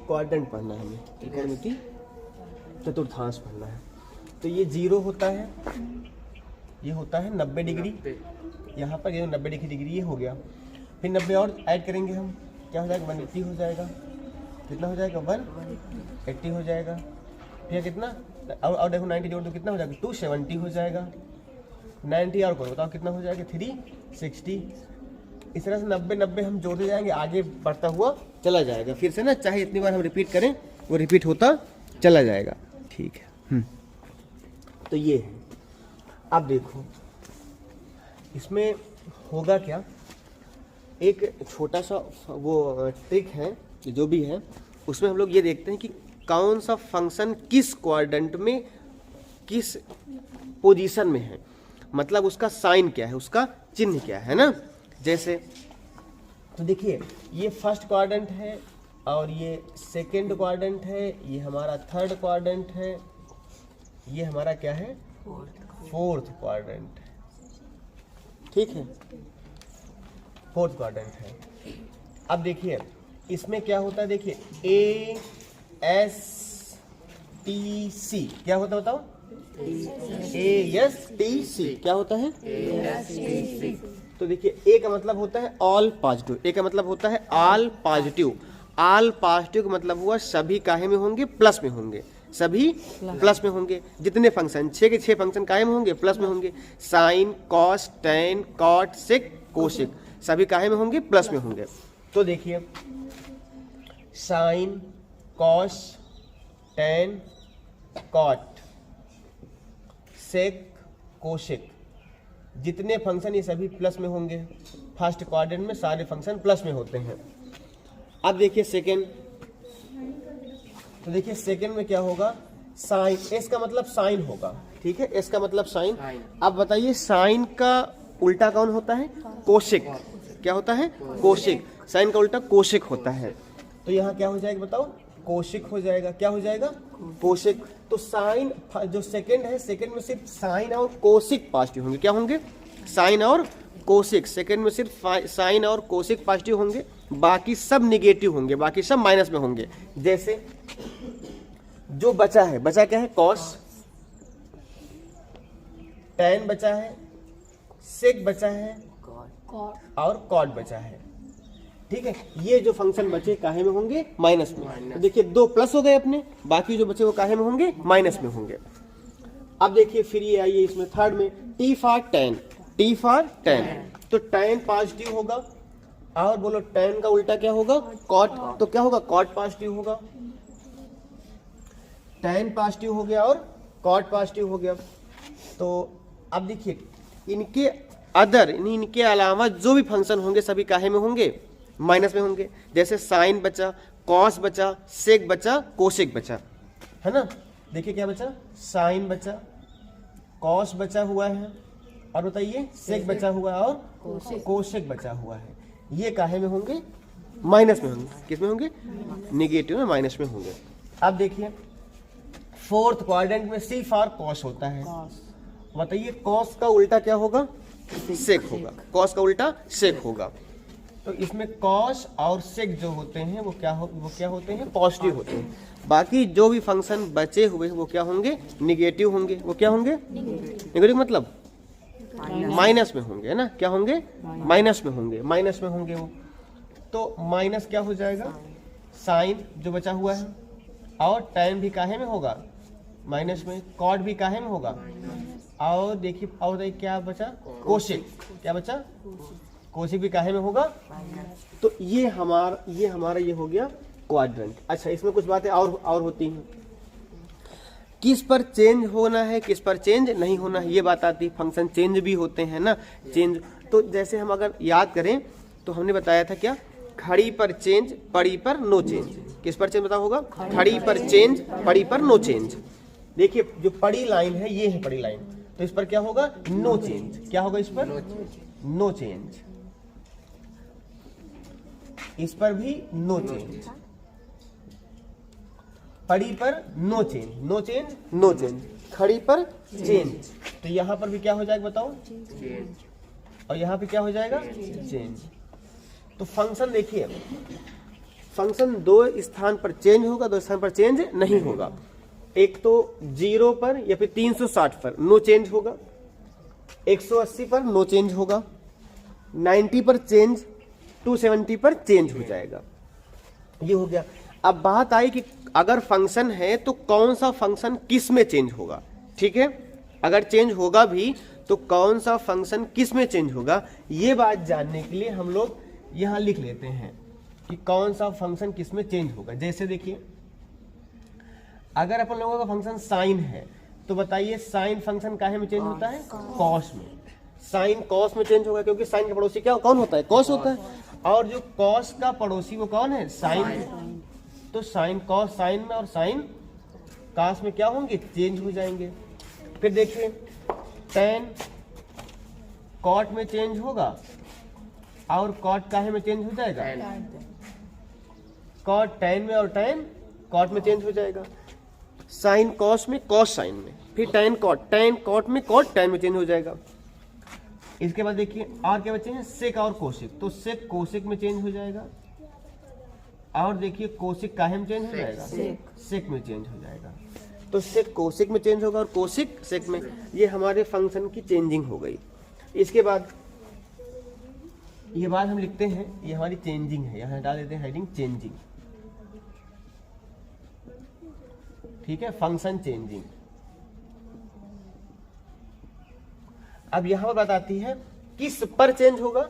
Quadrant पढ़ना है हमें, त्रिकोणमिति चतुर्थांश पढ़ना है। तो ये 0 होता है, ये होता है 90 डिग्री, यहाँ पर ये 90 डिग्री ये हो गया। फिर 90 और ऐड करेंगे हम, क्या हो जाएगा 180 हो जाएगा। कितना हो जाएगा 180 हो जाएगा। फिर कितना और देखो 90 जोड़ दो कितना हो जाएगा 270 हो जाएगा। 90 और करो बताओ कितना हो जाएगा 360। इस तरह से 90 हम जोड़ते जाएंगे, आगे बढ़ता हुआ चला जाएगा। फिर से ना चाहे इतनी बार हम रिपीट करें वो रिपीट होता चला जाएगा। ठीक है। तो ये है। अब देखो इसमें होगा क्या, एक छोटा सा वो ट्रिक है जो भी है, उसमें हम लोग ये देखते हैं कि कौन सा फंक्शन किस क्वाड्रेंट में किस पोजीशन में है, मतलब उसका साइन क्या है, उसका चिन्ह क्या है ना। जैसे तो देखिए ये फर्स्ट क्वाड्रेंट है और ये सेकंड क्वाड्रेंट है, ये हमारा थर्ड क्वाड्रेंट है, ये हमारा क्या है फोर्थ क्वाड्रेंट है। ठीक है, फोर्थ क्वाड्रेंट है। अब देखिए इसमें क्या होता है, देखिए ए एस टी सी क्या होता है बताओ, ए एस टी सी क्या होता है। तो देखिए ए का मतलब होता है ऑल पॉजिटिव, ए का मतलब होता है ऑल पॉजिटिव। ऑल पॉजिटिव का मतलब हुआ सभी काहे में होंगे, प्लस में होंगे, सभी प्लस में होंगे। जितने फंक्शन 6 के 6 फंक्शन काहे में होंगे, प्लस में होंगे। Sine cos tan cot sec cosec सभी काहे में होंगे, प्लस में होंगे। तो देखिए sine cos tan cot sec cosec जितने फंक्शन ये सभी प्लस में होंगे। फर्स्ट क्वाड्रेंट में सारे फंक्शन प्लस में होते हैं। अब देखिए सेकेंड, तो देखिए सेकेंड में क्या होगा, साइन, एस का मतलब साइन होगा। ठीक है, एस का मतलब साइन। अब बताइए साइन का उल्टा कौन होता है, कोसेक। क्या होता है, कोसेक। साइन का उल्टा कोसेक होता है। तो यहाँ क्या हो जाएगा बताओ, कोसेक हो जाएगा। क्या हो जाएगा, कोसेक। तो साइन जो सेकंड है, सेकंड में सिर्फ साइन और कोसेक पॉजिटिव होंगे। क्या होंगे, साइन और कोसेक। सेकंड में सिर्फ साइन और कोसेक पॉजिटिव होंगे, बाकी सब निगेटिव होंगे, बाकी सब माइनस में होंगे। जैसे जो बचा है, बचा क्या है, कॉस, टेन बचा है, सेक बचा है और कॉट बचा है। ठीक है, ये जो फंक्शन बचे काहे में होंगे, माइनस में। तो देखिए 2 प्लस हो गए अपने, बाकी जो बचे वो काहे में होंगे, माइनस में होंगे। अब देखिए फिर ये आइए इसमें थर्ड में T for ten, T for ten. तो टेन पॉजिटिव होगा और बोलो टेन का उल्टा क्या होगा, कॉट। तो क्या होगा, कॉट पॉजिटिव होगा। टेन पॉजिटिव हो गया और कॉट पॉजिटिव हो गया। तो अब देखिए इनके अदर, इनके अलावा जो भी फंक्शन होंगे सभी काहे में होंगे, माइनस में होंगे। जैसे साइन बचा, कॉस बचा, सेक बचा, कोसेक बचा, है ना। देखिए क्या बचा, साइन बचा, कॉस बचा हुआ है और बताइए सेक बचा हुआ है और कोसेक बचा हुआ है। ये काहे में होंगे, माइनस में होंगे। किस में होंगे, निगेटिव में, माइनस में होंगे। अब देखिए फोर्थ क्वाड्रेंट में सी फॉर कॉस होता है। बताइए कॉस का उल्टा क्या होगा, सेक होगा। कॉस का उल्टा सेक होगा। तो इसमें कॉस और सेक जो होते हैं वो क्या होते हैं, पॉजिटिव होते हैं। बाकी जो भी फंक्शन बचे हुए वो क्या होंगे, निगेटिव होंगे। वो क्या होंगे, निगेटिव मतलब माइनस में होंगे, है ना। क्या होंगे, माइनस में होंगे, माइनस में होंगे वो। तो माइनस क्या हो जाएगा, साइन जो बचा हुआ है, और टेन भी काहे में होगा, माइनस में। कॉट भी काहे में होगा, और देखिए और क्या बचा, कोसेक। क्या बचा, कोसेक भी काहे में होगा। तो ये हमारा ये हो गया क्वाड्रेंट। अच्छा, इसमें कुछ बातें और होती हैं, किस पर चेंज होना है, किस पर चेंज नहीं होना है, ये बात आती है। फंक्शन चेंज भी होते हैं ना, चेंज। तो जैसे हम अगर याद करें तो हमने बताया था क्या, खड़ी पर चेंज, पड़ी पर नो चेंज। किस पर चेंज बताओ होगा, खड़ी पर चेंज, पड़ी पर नो चेंज। देखिए जो पड़ी लाइन है, ये है पड़ी लाइन, तो इस पर क्या होगा, नो चेंज। क्या होगा इस पर, नो चेंज। इस पर भी नो चेंज। पड़ी पर no change, no change, no change. खड़ी पर चेंज, तो यहां पर भी क्या हो जाएगा बताओ, और यहां पे क्या हो जाएगा, चेंज। तो फंक्शन देखिए, फंक्शन दो स्थान पर चेंज होगा, दो स्थान पर चेंज नहीं होगा। एक तो 0 पर या फिर 360 पर नो चेंज होगा, 180 पर नो चेंज होगा, 90 पर चेंज, 270 पर चेंज हो जाएगा। ये हो गया। अब बात आई कि अगर फंक्शन है तो कौन सा फंक्शन किस में चेंज होगा। ठीक है, अगर चेंज होगा भी तो कौन सा फंक्शन किस में चेंज होगा, ये बात जानने के लिए हम लोग यहां लिख लेते हैं कि कौन सा फंक्शन किस में चेंज होगा। जैसे देखिए, अगर अपन लोगों का फंक्शन साइन है तो बताइए साइन फंक्शन काहे में चेंज होता है, कॉस में। साइन कॉस में चेंज होगा क्योंकि साइन का पड़ोसी क्या कौन होता है, कॉस होता है, और जो कॉस का पड़ोसी वो कौन है, साइन। तो साइन कॉस साइन में और साइन कॉस में क्या होंगे, चेंज हो जाएंगे। फिर देखिए टैन कॉट में चेंज होगा और कॉट काहे में चेंज हो जाएगा, कॉट टैन में और टैन कॉट में चेंज हो जाएगा। साइन कॉस में, कॉस साइन में, फिर टैन कॉट में, कॉट टैन में चेंज हो जाएगा। इसके बाद देखिए और क्या बचे हैं, सेक और कोशिक, तो सेक कोशिक में चेंज हो जाएगा, और देखिए कोशिक काहे में चेंज हो जाएगा, सेक में चेंज हो जाएगा। तो सेक कोशिक में चेंज होगा और कोशिक सेक में। ये हमारे फंक्शन की चेंजिंग हो गई। इसके बाद ये बात हम लिखते हैं, ये हमारी चेंजिंग है, यहां डाल देते हैं हेडिंग चेंजिंग। ठीक है, फंक्शन चेंजिंग। अब यहां पर बात आती है किस पर चेंज होगा।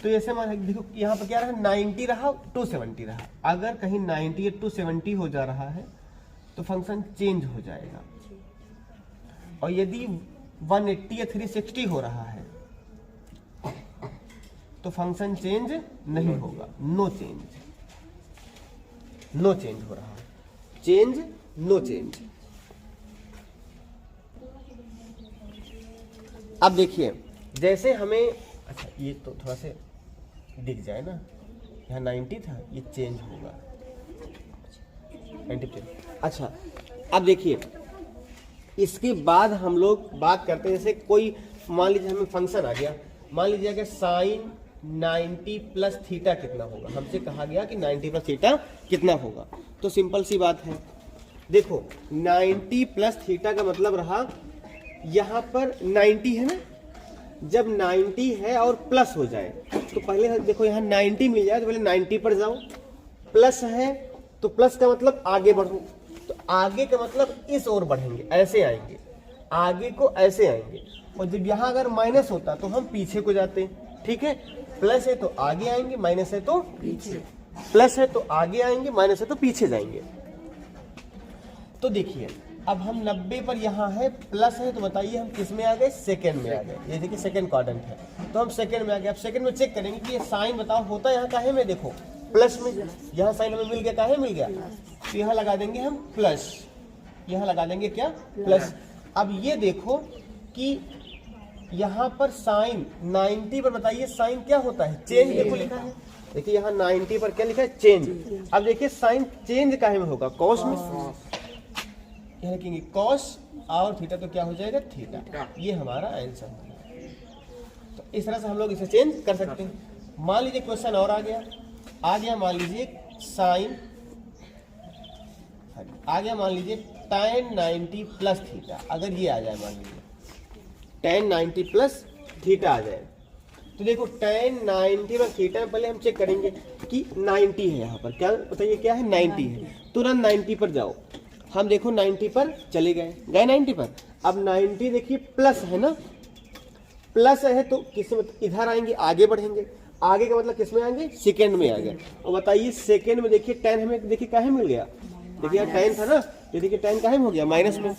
तो जैसे मान देखो यहां पर क्या रहा, 90 रहा, 270 रहा। अगर कहीं 90 या 270 हो जा रहा है तो फंक्शन चेंज हो जाएगा, और यदि 180 या 360 हो रहा है तो फंक्शन चेंज नहीं होगा, नो चेंज। नो चेंज हो रहा है, चेंज नो चेंज। अब देखिए जैसे हमें, अच्छा ये तो थोड़ा से दिख जाए ना, यहाँ 90 था, ये चेंज होगा 90। अच्छा अब देखिए इसके बाद हम लोग बात करते हैं, जैसे कोई मान लीजिए हमें फंक्शन आ गया, मान लीजिए कि साइन 90 प्लस थीटा कितना होगा। हमसे कहा गया कि 90 प्लस थीटा कितना होगा। तो सिंपल सी बात है, देखो 90 प्लस थीटा का मतलब रहा, यहां पर 90 है ना, जब 90 है और प्लस हो जाए तो पहले देखो यहाँ 90 मिल जाए तो पहले 90 पर जाओ, प्लस है तो प्लस का मतलब आगे बढ़ो, तो आगे का मतलब इस ओर बढ़ेंगे, ऐसे आएंगे, आगे को ऐसे आएंगे। और जब यहाँ अगर माइनस होता तो हम पीछे को जाते। ठीक है, प्लस है तो आगे आएंगे, माइनस है तो पीछे, प्लस है तो आगे आएंगे, माइनस है तो पीछे जाएंगे। तो देखिए अब हम 90 पर यहाँ है, प्लस है, तो बताइए हम किस में आ गए, सेकंड में आ गए। ये देखिए सेकंड क्वाड्रेंट है तो हम सेकंड में आ गए। अब सेकंड में चेक करेंगे कि ये साइन बताओ होता यहाँ काहे में, देखो प्लस में, यहाँ साइन हमें मिल गया, काहे मिल गया, तो यहाँ लगा देंगे हम प्लस, यहाँ लगा देंगे क्या, प्लस। अब ये देखो कि यहाँ पर साइन 90 पर बताइए साइन क्या होता है, चेंज। देखो लिखा है, देखिए यहाँ 90 पर क्या लिखा है, चेंज। अब देखिए साइन चेंज काहे में होगा, कॉस में, क्या लिखेंगे कॉस, और थीटा तो क्या हो जाएगा, थीटा। ये हमारा आंसर है। तो इस तरह से हम लोग इसे चेंज कर सकते हैं। मान लीजिए क्वेश्चन और आ गया मान लीजिए साइन आ गया, मान लीजिए tan 90 प्लस थीटा। अगर ये आ जाए, मान लीजिए tan 90 प्लस थीटा आ जाए, तो देखो tan 90 प्लस थीटा में पहले हम चेक करेंगे कि 90 है, यहाँ पर क्या बताइए क्या है, 90 है। तुरंत 90 पर जाओ, हम देखो 90 पर चले गए 90 पर। अब 90 देखिए प्लस है ना, प्लस है तो किस में इधर आएंगे, आगे बढ़ेंगे, आगे का मतलब किस में आएंगे, सेकंड में आ गए। और बताइए सेकंड में देखिए tan हमें देखिए काहे मिल गया, देखिए tan था ना, ये देखिए tan काहे में हो गया, माइनस में।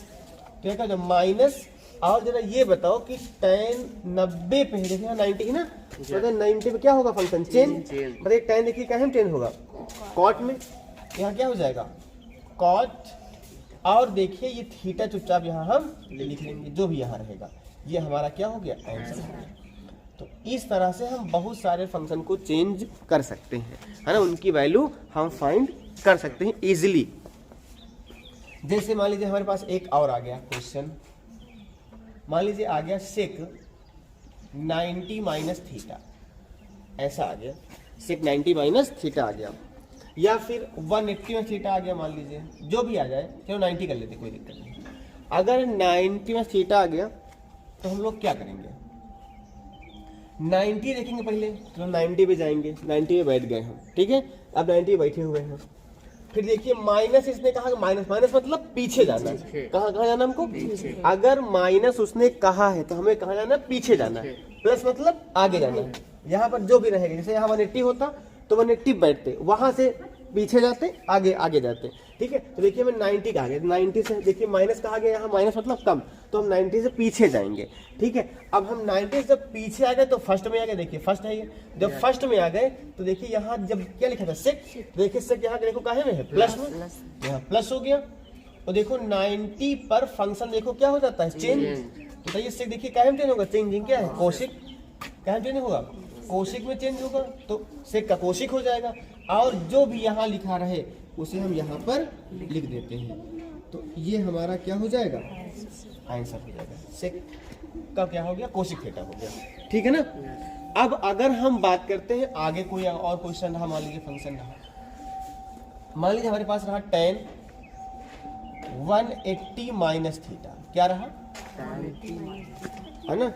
क्या कहा जो माइनस। और जरा ये बताओ कि tan 90 पे है, देखिए 90 है ना, तो 90 पे क्या होगा फंक्शन, चेंज। बताइए tan देखिए काहे में चेंज होगा, कॉट में, यहाँ क्या हो जाएगा कॉट। और देखिए ये थीटा चुपचाप यहाँ हम लिख लेंगे, जो भी यहाँ रहेगा, ये हमारा क्या हो गया, आंसर हो गया। तो इस तरह से हम बहुत सारे फंक्शन को चेंज कर सकते हैं, है ना, उनकी वैल्यू हम फाइंड कर सकते हैं इजीली। जैसे मान लीजिए हमारे पास एक और आ गया क्वेश्चन, मान लीजिए आ गया सेक 90 माइनस थीटा, ऐसा आ गया, सेक 90 माइनस थीटा आ गया। या फिर 180 में थीटा आ गया, मान लीजिए जो भी आ जाए, चलो 90 कर लेते, कोई दिक्कत नहीं। अगर 90 में थीटा आ गया तो हम लोग क्या करेंगे, 90 देखेंगे पहले, तो 90 पे जाएंगे, 90 में बैठ गए हम, ठीक है। अब 90 पे बैठे हुए हैं, फिर देखिए माइनस इसने कहा, माइनस माइनस मतलब पीछे जाना है। कहाँ कहाँ जाना हमको, अगर माइनस उसने कहा है तो हमें कहाँ जाना है, पीछे जाना है। प्लस मतलब आगे जाना है। यहाँ पर जो भी रहेगा, जैसे यहाँ 180 होता तो 180 बैठते, वहां से पीछे जाते, आगे आगे जाते, ठीक है। तो देखिए हमें 90 कहा गया, 90 से देखिए माइनस कहा गया, यहाँ माइनस मतलब कम, तो हम 90 से पीछे जाएंगे, ठीक है। अब हम 90 से जब पीछे आ गए तो फर्स्ट में आ गए, देखिए फर्स्ट है ये, जब फर्स्ट में आ गए तो देखिए यहाँ जब क्या लिखा था सेक, देखिए सेक यहाँ देखो काहे में है, प्लस में, यहाँ प्लस हो गया। तो देखो 90 पर फंक्शन देखो क्या हो जाता है, चेंज। तो बताइए सेक देखिए काहे में चेंज होगा, चेंजिंग क्या है, कोशिक, काहे में चेंज होगा, कोशिक में चेंज होगा, तो सेक का कोशिक हो जाएगा। और जो भी यहाँ लिखा रहे उसे हम यहाँ पर लिख देते हैं, तो ये हमारा क्या हो जाएगा, आंसर हो जाएगा। सेक का क्या हो गया, कोशिक थीटा हो गया, ठीक है ना। अब अगर हम बात करते हैं आगे कोई और क्वेश्चन रहा, मान लीजिए फंक्शन रहा, मान लीजिए हमारे पास रहा tan 180 माइनस थीटा, क्या रहा, है ना।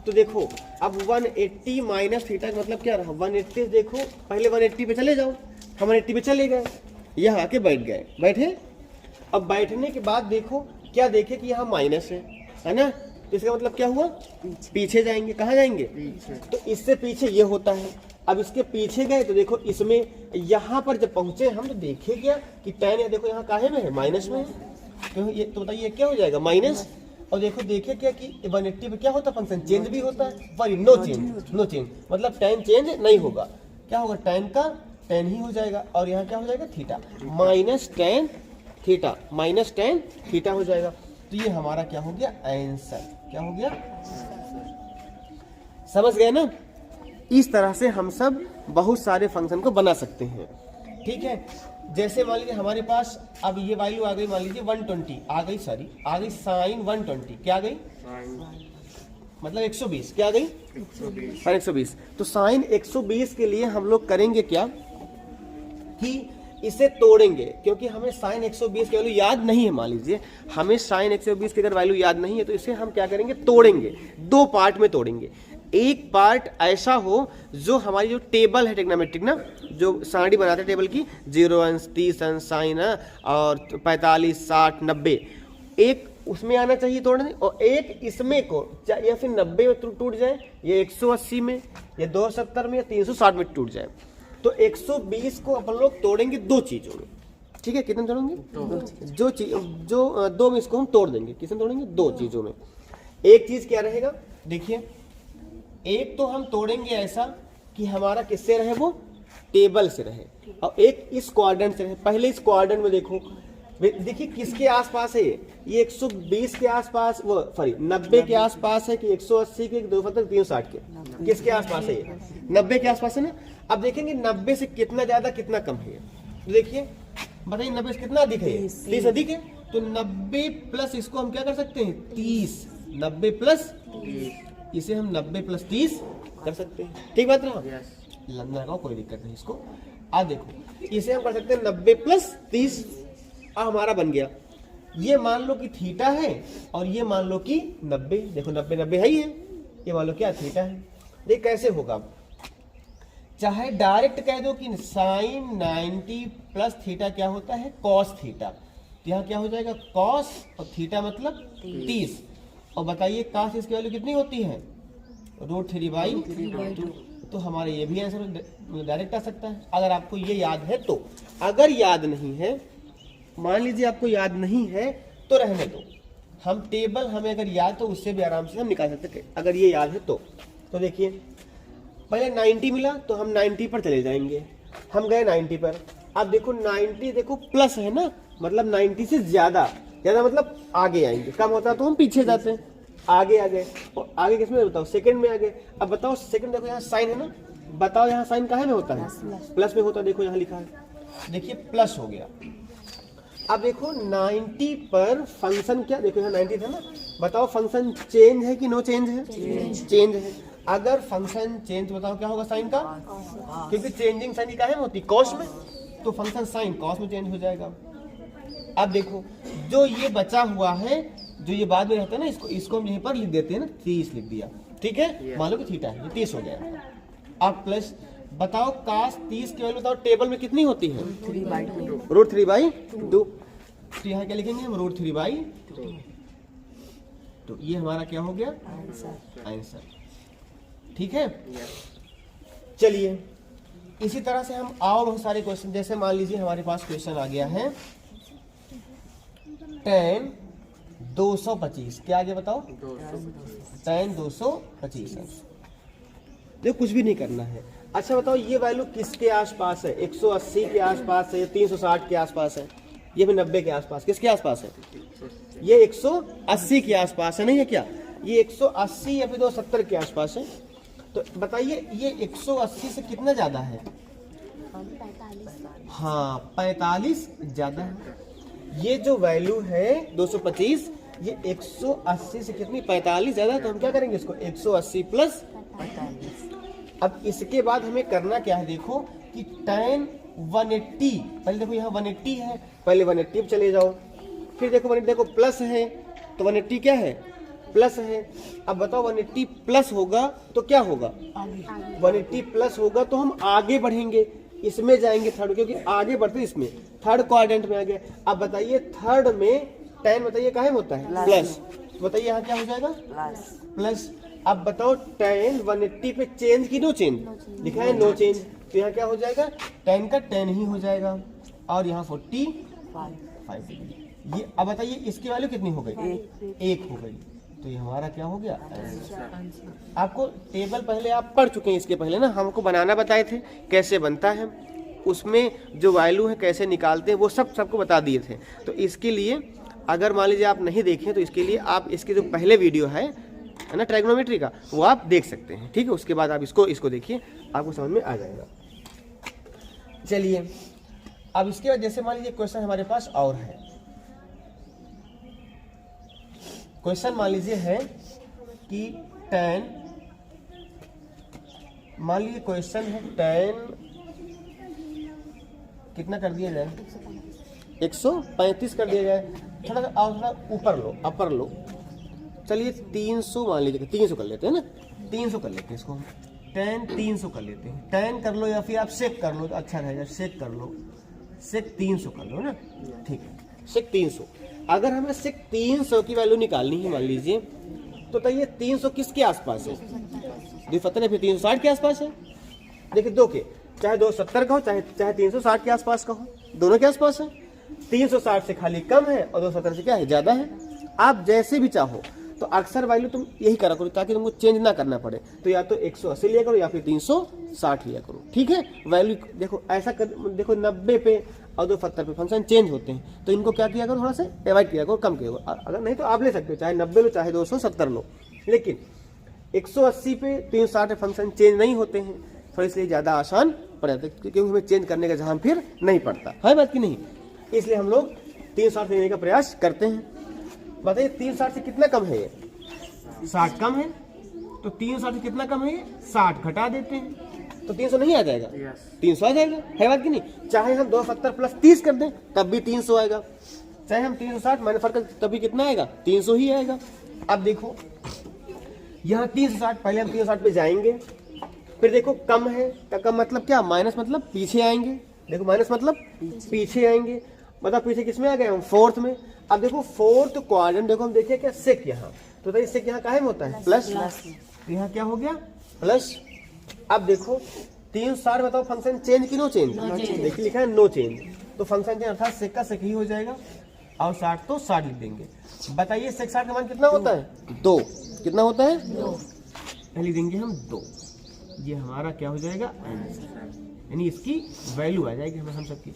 तो देखो अब 180 माइनस थीटा का मतलब क्या रहा, 180 देखो पहले 180 पे चले जाओ, हम 180 पे चले गए, यहाँ आके बैठ गए, बैठे। अब बैठने के बाद देखो क्या देखे कि यहाँ माइनस है ना, तो इसका मतलब क्या हुआ, पीछे जाएंगे, कहाँ जाएंगे, तो इससे पीछे ये होता है। अब इसके पीछे गए तो देखो इसमें यहाँ पर जब पहुंचे हम तो देखे क्या कि tan है, देखो यहाँ काहे में है, माइनस में है, तो ये तो बताइए क्या हो जाएगा, माइनस। और देखो देखे क्या कि 180 पे क्या होता है, फंक्शन चेंज भी होता है, पर नो चेंज, नो चेंज मतलब tan चेंज नहीं होगा, क्या होगा, tan का tan ही हो जाएगा, और यहाँ क्या हो जाएगा, theta, minus tan theta, minus tan theta हो जाएगा। तो ये हमारा क्या हो गया, आंसर, क्या हो गया, समझ गए ना। इस तरह से हम सब बहुत सारे फंक्शन को बना सकते हैं, ठीक है। जैसे मान लीजिए हमारे पास अब ये वैल्यू आ गई, मान लीजिए 120 आ गई, सॉरी आ गई साइन 120, क्या आ गई, मतलब 120, क्या आ गई, साइन 120। तो साइन 120 के लिए हम लोग करेंगे क्या कि इसे तोड़ेंगे, क्योंकि हमें साइन 120 की वैल्यू याद नहीं है। मान लीजिए हमें साइन 120 की अगर वैल्यू याद नहीं है तो इसे हम क्या करेंगे, तोड़ेंगे, दो पार्ट में तोड़ेंगे। एक पार्ट ऐसा हो जो हमारी जो टेबल है ट्रिग्नोमेट्रिक ना, जो सारणी बनाते हैं टेबल की, 0 अंश 30 अंश साइन और 45 60 90, एक उसमें आना चाहिए तोड़ने, और एक इसमें को या फिर 90 में टूट जाए, या 180 में, या 270 में, या 360 में टूट जाए। तो 120 को अपन लोग तोड़ेंगे दो चीजों में, ठीक है। कितने तोड़ेंगे, जो चीज जो दो में इसको हम तोड़ देंगे, किसमें तोड़ेंगे, दो चीजों में। एक चीज क्या रहेगा, देखिए एक तो हम तोड़ेंगे ऐसा कि हमारा किससे रहे, वो टेबल से रहे, और एक इस क्वाड्रेंट से रहे। पहले इस क्वाड्रेंट में देखो, देखिए किसके आसपास है ये 120 के आसपास, वो सॉरी 90 के आसपास है कि 180 के, 360 के, किसके आसपास है ये, 90 के आसपास है ना। अब देखेंगे 90 से कितना ज्यादा कितना कम है, तो देखिए बताइए 90 से कितना अधिक है, 30 अधिक है। तो 90 प्लस इसको हम क्या कर सकते हैं, 30, 90 प्लस इसे हम 90 प्लस 30 कर सकते हैं, ठीक बात रहा, लंबा लगाओ कोई दिक्कत नहीं इसको। अब देखो इसे हम कर सकते हैं 90 प्लस 30, हमारा बन गया। ये मान लो कि थीटा है और ये मान लो कि 90, देखो 90 90 है ही है, ये मान लो क्या थीटा है। देख कैसे होगा, चाहे डायरेक्ट कह दो कि साइन 90 प्लस थीटा क्या होता है, कॉस थीटा, तो यहाँ क्या हो जाएगा, कॉस और थीटा मतलब 30, और बताइए काश इसकी वैल्यू कितनी होती है, √3/2। तो हमारे ये भी आंसर डायरेक्ट आ सकता है, अगर आपको ये याद है तो। अगर याद नहीं है, मान लीजिए आपको याद नहीं है तो रहने दो, हम टेबल हमें अगर याद तो उससे भी आराम से हम निकाल सकते हैं, अगर ये याद है तो। तो देखिए पहले 90 मिला तो हम 90 पर चले जाएंगे, हम गए 90 पर। अब देखो 90 देखो प्लस है ना, मतलब 90 से ज्यादा मतलब आगे आएंगे, कम होता तो हम पीछे जाते हैं, आगे आ गए, और आगे किसमें बताओ, सेकंड में आ गए। अब बताओ सेकंड, देखो यहाँ साइन है ना, बताओ यहाँ साइन काहे में होता है, प्लस में होता है, देखो यहाँ लिखा है, देखिए प्लस हो गया। अब देखो 90 पर फंक्शन क्या, देखो यहाँ 90 था ना, बताओ फंक्शन चेंज है कि नो चेंज है, चेंज है। अगर फंक्शन चेंज, बताओ क्या होगा साइन का, क्योंकि चेंजिंग साइन क्या है होती कॉस में, तो फंक्शन साइन कॉस में चेंज हो जाएगा। अब देखो जो ये बचा हुआ है, जो ये बाद में रहता है ना, इसको हम यहीं पर लिख देते हैं ना, 30 लिख दिया, ठीक है, मान लो कि थीटा है, ये 30 हो गया। अब प्लस बताओ cos 30 की वैल्यू बताओ टेबल में कितनी होती है, √3/2। तो यहाँ क्या लिखेंगे हम, √3/2। तो ये हमारा क्या हो गया आंसर, ठीक है। चलिए इसी तरह से हम और बहुत सारे क्वेश्चन, जैसे मान लीजिए हमारे पास क्वेश्चन आ गया है tan 225, क्या आ गया बताओ, tan 225। देखो कुछ भी नहीं करना है। अच्छा बताओ ये वैल्यू किसके आसपास है, 180 के आसपास है, 360 के आसपास है, ये भी 90 के आसपास, किसके आसपास है, ये 180 के आसपास है, नहीं है क्या, ये 180 या फिर 270 के आसपास है। तो बताइए ये 180 से कितना ज्यादा है, हाँ 45 ज्यादा है। ये जो वैल्यू है 225, ये 180 से कितनी 45 ज्यादा है, तो हम क्या करेंगे इसको 180 प्लस 45। अब इसके बाद हमें करना क्या है, देखो कि tan 180, पहले देखो यहाँ 180 है, पहले 180 पे चले जाओ, फिर देखो 180 देखो प्लस है, तो 180 क्या है प्लस है। अब बताओ 180 प्लस होगा तो क्या होगा, 180 प्लस होगा तो हम आगे बढ़ेंगे, इसमें जाएंगे थर्ड, क्योंकि आगे बढ़ते इसमें थर्ड क्वाड्रेंट में आ गए। अब बताइए थर्ड में tan बताइए काहे में होता है प्लस, बताइए यहाँ क्या हो जाएगा प्लस। अब बताओ tan 180 पे चेंज की नो चेंज, लिखा है नो चेंज, तो यहाँ क्या हो जाएगा tan का tan ही हो जाएगा, और यहाँ 45 डिग्री। ये अब बताइए इसकी वैल्यू कितनी हो गई, 1 हो गई, तो ये हमारा क्या हो गया आंसर। आपको टेबल पहले आप पढ़ चुके हैं, इसके पहले ना हमको बनाना बताए थे कैसे बनता है, उसमें जो वैल्यू है कैसे निकालते हैं वो सबको बता दिए थे। तो इसके लिए अगर मान लीजिए आप नहीं देखें तो इसके लिए आप इसके जो पहले वीडियो है ना ट्रायगोनोमेट्री का, वो आप देख सकते हैं, ठीक है। उसके बाद आप इसको देखिए, आपको समझ में आ जाएगा। चलिए अब इसके बाद जैसे मान लीजिए क्वेश्चन हमारे पास और है, क्वेश्चन मान लीजिए है कि tan, मान लीजिए क्वेश्चन है tan कितना कर दिया जाए, 135 कर दिया जाए, थोड़ा थोड़ा ऊपर लो, अपर लो, चलिए 300 मान लीजिए, 300 कर लेते हैं ना, 300 कर लेते हैं इसको, tan 300 कर लेते हैं, tan कर लो या फिर आप sec कर लो तो अच्छा रहेगा, sec कर लो, sec 300 कर लो ना, ठीक है sec 300। अगर हमें sec 300 की वैल्यू निकालनी है मान लीजिए, तो ये 300 किसके आसपास है, 270 है, फिर 360 के आसपास है। देखिए दो के, चाहे 270 का हो चाहे 360 के आसपास का हो, दोनों के आसपास है। 360 से खाली कम है और 270 से क्या है ज्यादा है। आप जैसे भी चाहो तो अक्सर वैल्यू तुम यही करा करो ताकि तुमको चेंज ना करना पड़े, तो या तो 180 लिया करो या फिर 360 लिया करो, ठीक है। वैल्यू देखो ऐसा कर, देखो 90 पे और 270 पे फंक्शन चेंज होते हैं, तो इनको क्या किया करो, थोड़ा सा अवॉइड किया करो, कम किया करो। अगर नहीं तो आप ले सकते हो, चाहे 90 लो चाहे 270 लो, लेकिन 180 पे 360 पे फंक्शन चेंज नहीं होते हैं, तो इसलिए ज़्यादा आसान पड़ जाता है, क्योंकि हमें चेंज करने का जहाँ फिर नहीं पड़ता है, बात की नहीं, इसलिए हम लोग 360 लेने का प्रयास करते हैं। बताइए 360 से कितना कम है, ये 60 कम है, तो 360 से कितना कम है, ये 60 घटा देते हैं तो 300 नहीं आ जाएगा, 300 आ जाएगा, है बात की नहीं। चाहे हम 270 प्लस 30 कर दें तब भी 300 आएगा, चाहे हम 360 माइनस फर्क तब भी कितना आएगा, 300 ही आएगा। अब देखो यहाँ 360, पहले हम 360 पे जाएंगे, फिर देखो कम है, कम मतलब क्या, माइनस मतलब पीछे आएंगे, देखो माइनस मतलब पीछे आएंगे, मतलब पीछे किसमें आ गए हम, फोर्थ में। अब देखो फोर्थ क्वाड्रेंट, देखो हम देखिए क्या सेक यहाँ, तो सेक यहाँ काहे में होता है प्लस, तो यहाँ क्या हो गया प्लस। अब देखो 360 बताओ फंक्शन चेंज की नो चेंज, देखिए लिखा है नो चेंज, तो फंक्शन चेंज अर्थात सेक का सेक ही हो जाएगा, और 60 तो 60 लिख देंगे। बताइए सेक 60 का मान कितना होता है, 2, कितना होता है 2, लिख देंगे हम 2, ये हमारा क्या हो जाएगा आंसर, यानी इसकी वैल्यू आ जाएगी हमें हम सबकी।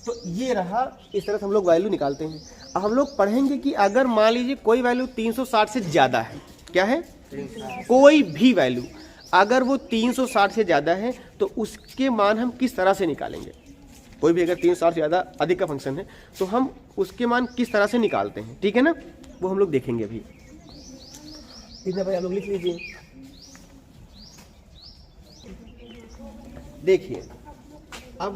तो ये रहा, इस तरह से हम लोग वैल्यू निकालते हैं। अब हम लोग पढ़ेंगे कि अगर मान लीजिए कोई वैल्यू 360 से ज़्यादा है, क्या है कोई भी वैल्यू अगर वो 360 से ज़्यादा है तो उसके मान हम किस तरह से निकालेंगे। कोई भी अगर 360 से ज़्यादा अधिक का फंक्शन है तो हम उसके मान किस तरह से निकालते हैं, ठीक है ना, वो हम लोग देखेंगे अभी। कितना भाई आप लोग लिख लीजिए। देखिए अब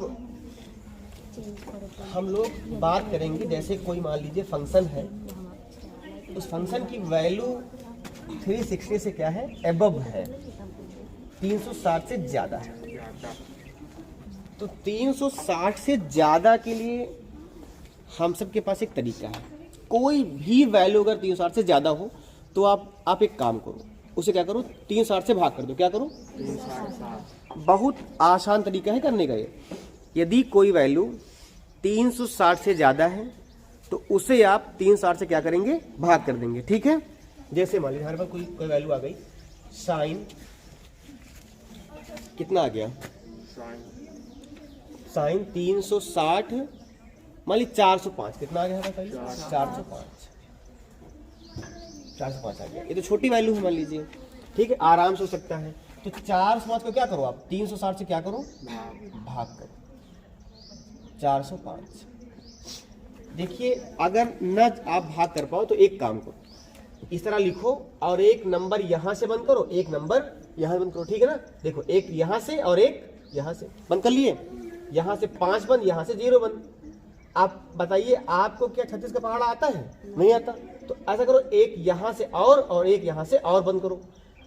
हम लोग बात करेंगे, जैसे कोई मान लीजिए फंक्शन है, उस फंक्शन की वैल्यू 360 से क्या है, एबव है, 360 से ज़्यादा है। तो 360 से ज़्यादा के लिए हम सब के पास एक तरीका है, कोई भी वैल्यू अगर 360 से ज़्यादा हो तो आप एक काम करो, उसे क्या करो, 360 से भाग कर दो। क्या करो, 360। बहुत आसान तरीका है करने का ये। यदि कोई वैल्यू 360 से ज़्यादा है तो उसे आप 360 से क्या करेंगे, भाग कर देंगे। ठीक है, जैसे मान लीजिए हमारे पास कोई वैल्यू आ गई, साइन कितना आ गया, साइन 360 मान लीजिए 405, कितना आ गया है, 405 आ गया। ये तो छोटी वैल्यू है मान लीजिए, ठीक है, आराम से हो सकता है। तो 405 को क्या करो आप, 360 से क्या करो, भाग करो, 405। देखिए अगर न आप भाग कर पाओ तो एक काम करो, इस तरह लिखो और एक नंबर यहां से बंद करो, एक नंबर यहां बंद करो। ठीक है ना, देखो एक यहां से और एक यहां से बंद कर लिए, यहां से 5 बंद, यहां से 0 बंद। आप बताइए आपको क्या 36 का पहाड़ा आता है, नहीं आता। तो ऐसा करो, एक यहां से और एक यहां से और बंद करो,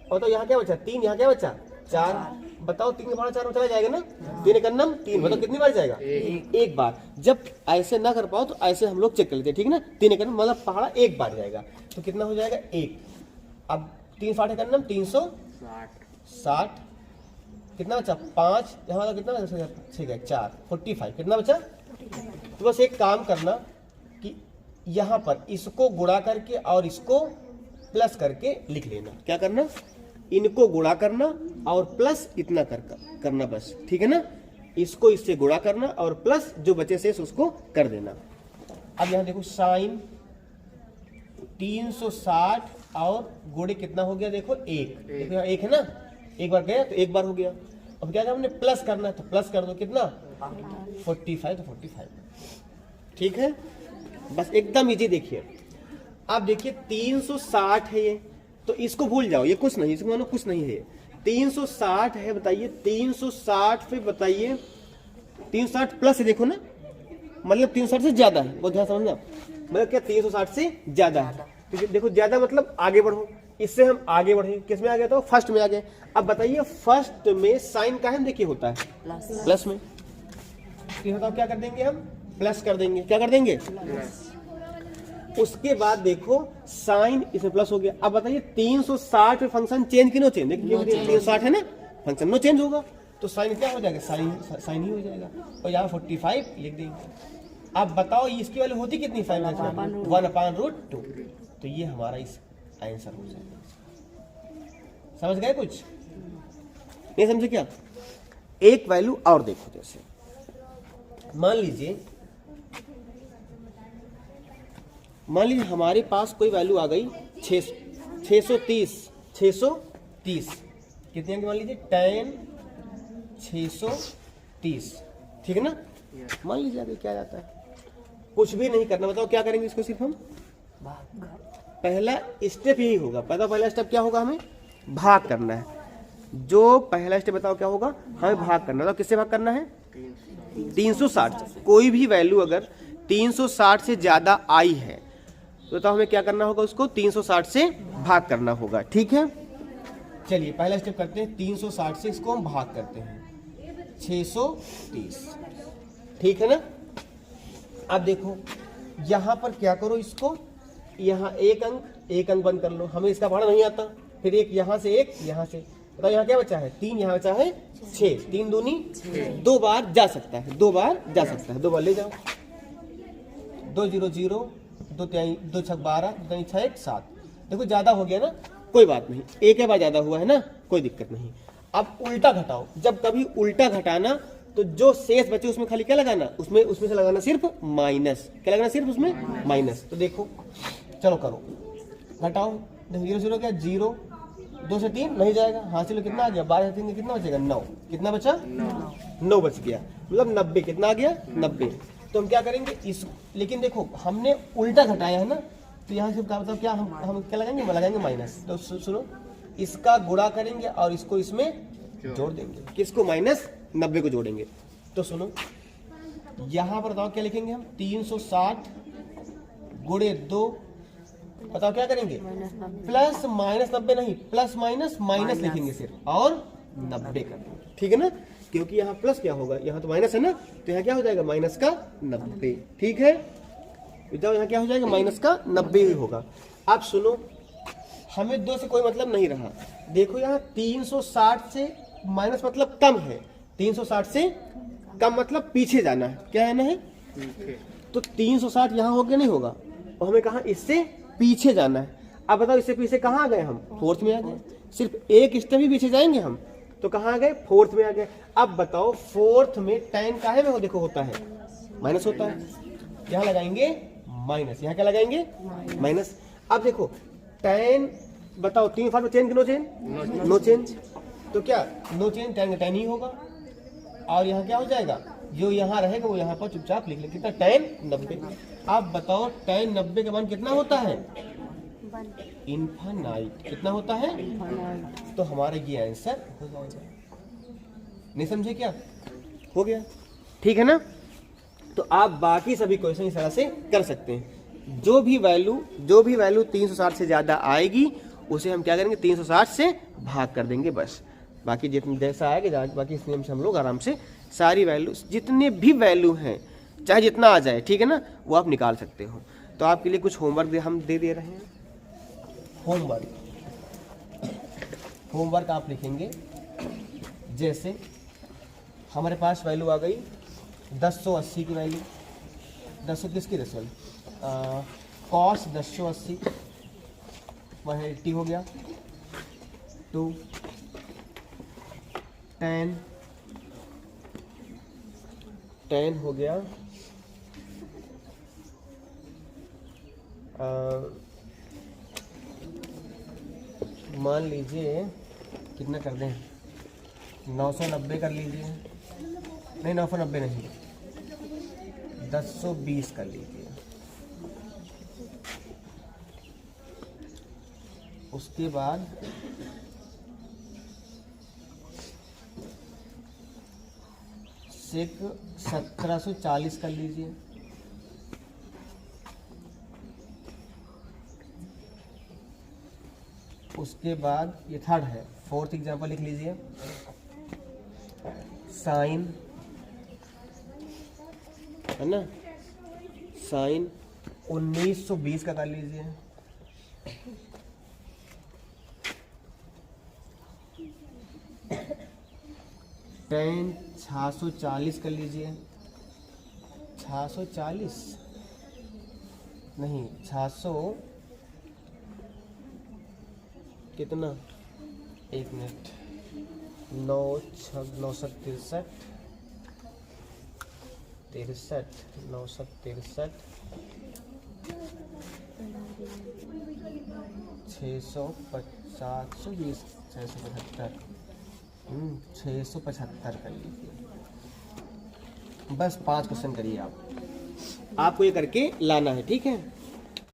और तो यहाँ क्या बचा, 3, यहाँ क्या बचा, 4। बताओ 3 का पहाड़ा 4 में चला जाएगा ना, 3 एक अन्नम 3, बताओ कितनी बार जाएगा, एक बार। जब ऐसे ना कर पाओ तो ऐसे हम लोग चेक कर लेते हैं, ठीक है ना, 3 एक अन्नम मतलब पहाड़ा एक बार जाएगा, तो कितना हो जाएगा, 1। अब 3 एक अन्नम 360, कितना बचा, 5, यहाँ कितना बचा, 4, 45, कितना बचा। तो बस एक काम करना कि यहाँ पर इसको गुणा करके और इसको प्लस करके लिख लेना। क्या करना, इनको गुणा करना और प्लस इतना करना बस, ठीक है ना। इसको इससे गुणा करना और प्लस जो बचे शेष उसको कर देना। अब यहाँ देखो साइन 360 और गुणे कितना हो गया, देखो 1, देखो यहाँ 1 है ना, एक बार गया तो एक बार हो गया। अब क्या हमने प्लस करना है तो प्लस कर दो, कितना 45, तो 45, ठीक है। बस एकदम इजी। देखिए अब देखिए 360 है ये, तो इसको भूल जाओ, ये कुछ नहीं, इसको मानो कुछ नहीं है। 360 है, बताइए 360 पे बताइए 360 प्लस है, देखो ना, मतलब 360 से ज्यादा है, बहुत ध्यान समझना, मतलब क्या 360 से ज्यादा है। तो देखो ज्यादा मतलब आगे बढ़ो, इससे हम आगे बढ़े, किस में आ गया, तो फर्स्ट में आ गए। अब बताइए फर्स्ट में साइन का है, देखिए होता है प्लस में, तो क्या कर देंगे हम, प्लस कर देंगे। क्या कर देंगे, उसके बाद देखो साइन इसमें प्लस हो गया। अब बताइए 360 पे फंक्शन चेंज कि नो चेंज, देखिए 360 है ना, फंक्शन नो चेंज होगा, तो साइन क्या हो जाएगा, साइन ही हो जाएगा, और यहाँ 45 लिख देंगे। अब बताओ इसकी वैल्यू होती कितनी, 1/√2, तो ये हमारा इस आंसर हो जाएगा। समझ गए, कुछ नहीं समझे क्या। एक वैल्यू और देखो, जैसे मान लीजिए हमारे पास कोई वैल्यू आ गई 630 कितने की, मान लीजिए 10 630, ठीक है ना। मान लीजिए आगे क्या जाता है, कुछ भी नहीं करना। बताओ क्या करेंगे इसको, सिर्फ हम पहला स्टेप यही होगा। पहला स्टेप क्या होगा, हमें भाग करना है। जो पहला स्टेप बताओ क्या होगा, हमें भाग करना है। तो किससे भाग करना है, 360। कोई भी वैल्यू अगर 360 से ज्यादा आई है तो हमें क्या करना होगा, उसको 360 से भाग करना होगा, ठीक है। चलिए पहला स्टेप करते हैं, 360 से इसको हम भाग करते हैं 630, ठीक है ना। अब देखो यहां पर क्या करो, इसको यहाँ एक अंक बंद कर लो, हमें इसका पहाड़ा नहीं आता। फिर एक यहाँ से, एक यहाँ से, बताओ यहाँ क्या बचा है, 3, यहाँ बचा है 6, 3 दूनी 2 बार जा सकता है, 2 बार जा सकता है, 2 बार ले जाओ। 2 0 0, 2 6 12, 2 6 1 7। देखो ज्यादा हो गया ना, कोई बात नहीं, एक बार ज्यादा हुआ है ना, कोई दिक्कत नहीं। अब उल्टा घटाओ, जब कभी उल्टा घटाना तो जो शेष बचे उसमें खाली क्या लगाना, उसमें से लगाना सिर्फ माइनस। क्या लगाना, सिर्फ उसमें माइनस। तो देखो चलो करो, घटाओ, 0 0 क्या 0, 2 से 3 नहीं जाएगा, हासिल कितना आ गया, 12 से 3 कितना बचेगा, 9, कितना बचा 9 बच गया, मतलब 90, कितना आ गया 90। तो हम क्या करेंगे इस, लेकिन देखो हमने उल्टा घटाया है ना, तो यहाँ से मतलब क्या हम क्या लगाएंगे माइनस। तो सुनो, इसका गुणा करेंगे और इसको इसमें जोड़ देंगे, किसको, माइनस 90 को जोड़ेंगे। तो सुनो, यहाँ पर बताओ क्या लिखेंगे हम, 360 गुणे 2, बताओ क्या करेंगे, प्लस माइनस 90 नहीं, प्लस माइनस माइनस लिखेंगे सिर्फ, और 90 कर देंगे, ठीक है ना, क्योंकि यहाँ प्लस क्या होगा, यहाँ तो माइनस है ना, तो यहाँ क्या हो जाएगा, माइनस का 90, ठीक है। यहाँ क्या हो जाएगा, माइनस का 90 ही होगा। अब सुनो, हमें 2 से कोई मतलब नहीं रहा, देखो यहाँ 360 से माइनस मतलब कम है, 360 से कम मतलब पीछे जाना है, क्या है ना है, तो 360 यहाँ हो गया नहीं होगा, और हमें कहा इससे पीछे जाना है। अब बताओ इससे पीछे कहाँ आ गए हम, फोर्थ में आ गए, सिर्फ एक स्टेप ही पीछे जाएंगे हम, तो कहाँ आ गए, फोर्थ में आ गए। अब बताओ फोर्थ में tan काहे में हो, देखो होता है माइनस होता है, यहाँ लगाएंगे माइनस, यहाँ क्या लगाएंगे माइनस। अब देखो tan, बताओ 3 फार्म में चेंज कि नो चेंज, नो चेंज, तो क्या नो चेंज, tan का tan ही होगा, और यहाँ क्या हो जाएगा, जो यहाँ रहेगा वो यहाँ पर चुपचाप लिख ले, कितना tan 90। अब बताओ tan 90 का मान कितना होता है, इनफाइनाइट, कितना होता है, तो हमारा ये आंसर हो जाएगा। नहीं समझे क्या, हो गया, ठीक है ना। तो आप बाकी सभी क्वेश्चन इस तरह से कर सकते हैं, जो भी वैल्यू 360 से ज्यादा आएगी उसे हम क्या करेंगे, 360 से भाग कर देंगे बस, बाकी जितने जैसा आएगा, बाकी इस नियम से हम लोग आराम से सारी वैल्यू, जितने भी वैल्यू हैं चाहे जितना आ जाए, ठीक है ना, वो आप निकाल सकते हो। तो आपके लिए कुछ होमवर्क हम दे रहे हैं। होमवर्क आप लिखेंगे, जैसे हमारे पास वैल्यू आ गई 1080 की वैल्यू, 10 किसकी रेशनल, कॉस 1080 180 हो गया, 2 10 हो गया, मान लीजिए कितना कर दें, 990 कर लीजिए, नहीं 990 नहीं, 1020 कर लीजिए। उसके बाद सेक 1740 कर लीजिए, उसके बाद ये थर्ड है, फोर्थ एग्जांपल लिख लीजिए, साइन, है ना, साइन 1920 का कर लीजिए, tan 640 कर लीजिए, 640 नहीं, 600 कितना, एक मिनट, 963 963 620 675 675 कर लीजिए। बस 5 क्वेश्चन करिए आप, आपको ये करके लाना है, ठीक है।